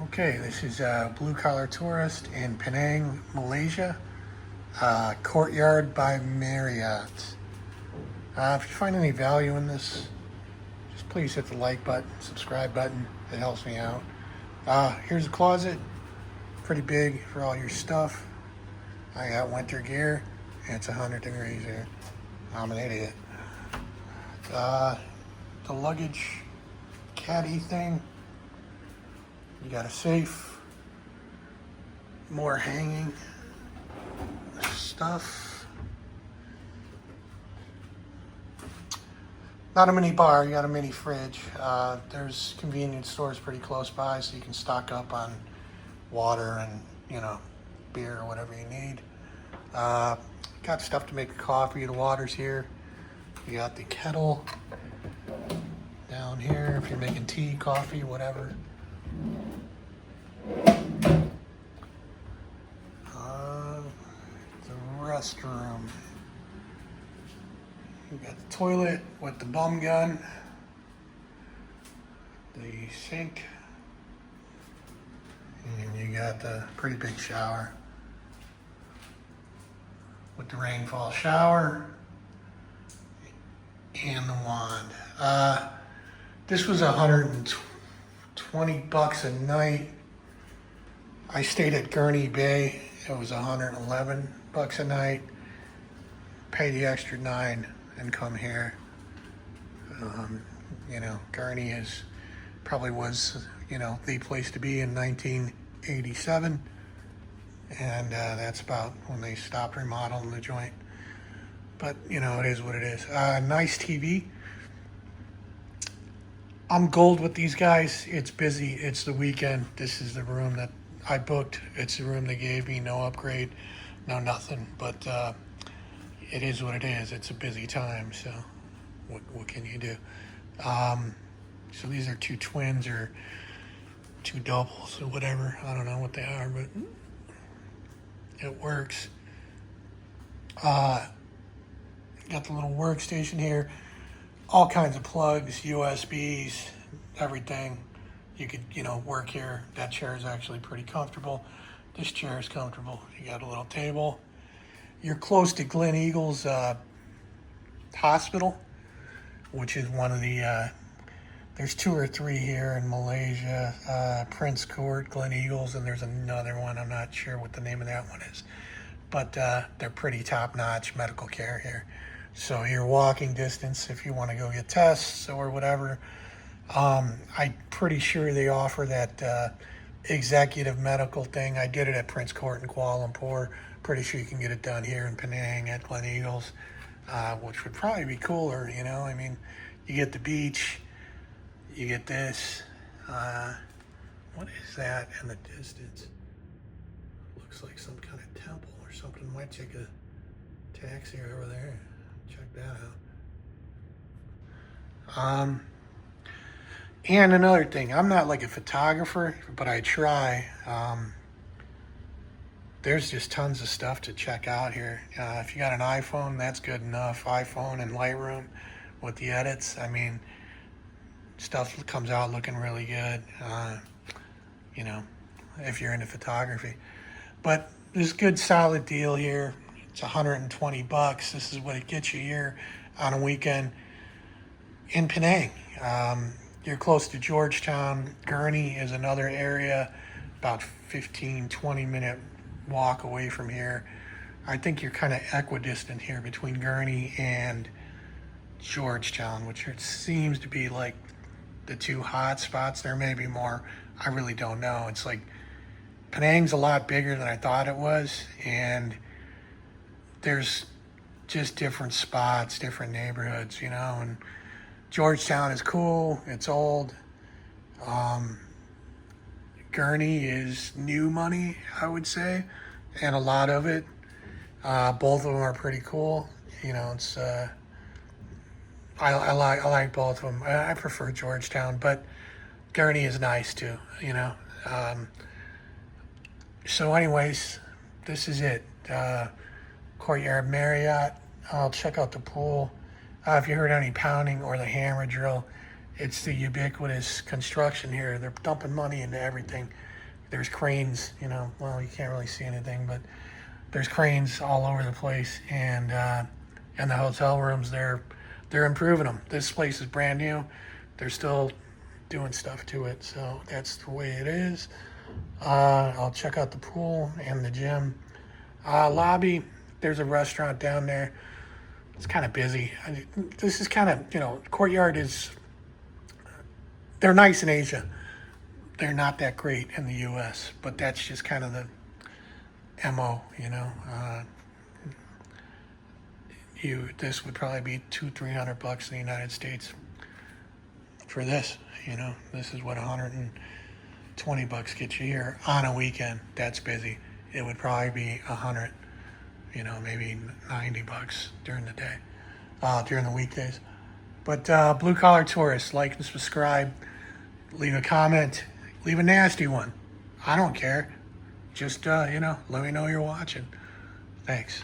Okay, this is a blue collar tourist in Penang, Malaysia. Courtyard by Marriott. If you find any value in this, just please hit the like button, subscribe button. It helps me out. Here's a closet, pretty big for all your stuff. I got winter gear, and it's 100 degrees here. I'm an idiot. The luggage caddy thing. You got a safe, more hanging stuff. Not a mini bar, you got a mini fridge. There's convenience stores pretty close by, so you can stock up on water and, beer or whatever you need. Got stuff to make coffee, the water's here. You got the kettle down here if you're making tea, coffee, whatever. The restroom. You got the toilet with the bum gun, the sink, and you got the pretty big shower with the rainfall shower and the wand. This was $120 a night. I stayed at Gurney Bay. It was $111 a night. Pay the extra $9 and come here. Gurney probably was, the place to be in 1987. And that's about when they stopped remodeling the joint. But, it is what it is. Nice TV. I'm gold with these guys. It's busy. It's the weekend. This is the room that I booked. It's the room they gave me. No upgrade, no nothing. But it is what it is. It's a busy time. So what can you do? So these are two twins or two doubles or whatever. I don't know what they are, but it works. Got the little workstation here. All kinds of plugs, USBs, everything. You could, work here. That chair is actually pretty comfortable. This chair is comfortable. You got a little table. You're close to Glen Eagles Hospital, which is one of the, there's two or three here in Malaysia. Prince Court, Glen Eagles, and there's another one. I'm not sure what the name of that one is. But they're pretty top-notch medical care here. So you're walking distance if you want to go get tests or whatever. I'm pretty sure they offer that executive medical thing. I did it at Prince Court in Kuala Lumpur. Pretty sure you can get it done here in Penang at Glen Eagles, which would probably be cooler, you get the beach, you get this. What is that in the distance? Looks like some kind of temple or something. Might take a taxi over there. Check that out. And another thing, I'm not like a photographer, but I try. There's just tons of stuff to check out here. If you got an iPhone, that's good enough. iPhone and Lightroom with the edits. Stuff comes out looking really good, if you're into photography. But there's a good solid deal here. It's $120. This is what it gets you here on a weekend in Penang. You're close to Georgetown. Gurney is another area, about 15, 20-minute walk away from here. I think you're kind of equidistant here between Gurney and Georgetown, which seems to be like the two hot spots. There may be more. I really don't know. It's like Penang's a lot bigger than I thought it was, and there's just different spots, different neighborhoods, and Georgetown is cool. It's old. Gurney is new money, I would say, and a lot of it. Both of them are pretty cool. It's I like both of them. I prefer Georgetown, but Gurney is nice too. So, anyways, this is it. Courtyard Marriott. I'll check out the pool. If you heard any pounding or the hammer drill, It's the ubiquitous construction here. They're dumping money into everything. There's cranes, you know, well, you can't really see anything, but there's cranes all over the place. And the hotel rooms, they're improving them. This place is brand new. They're still doing stuff to it. So that's the way it is. I'll check out the pool and the gym. Lobby, there's a restaurant down there. It's kind of busy. This is kind of, you know, Courtyard is, they're nice in Asia. They're not that great in the U.S., but that's just kind of the MO, you know. This would probably be $200-300 in the United States for this, you know. This is what $120 gets you here on a weekend. That's busy. It would probably be 100, you know, maybe $90 during the day, during the weekdays. But blue collar tourists, like and subscribe, leave a comment, leave a nasty one. I don't care. Just you know, let me know you're watching. Thanks.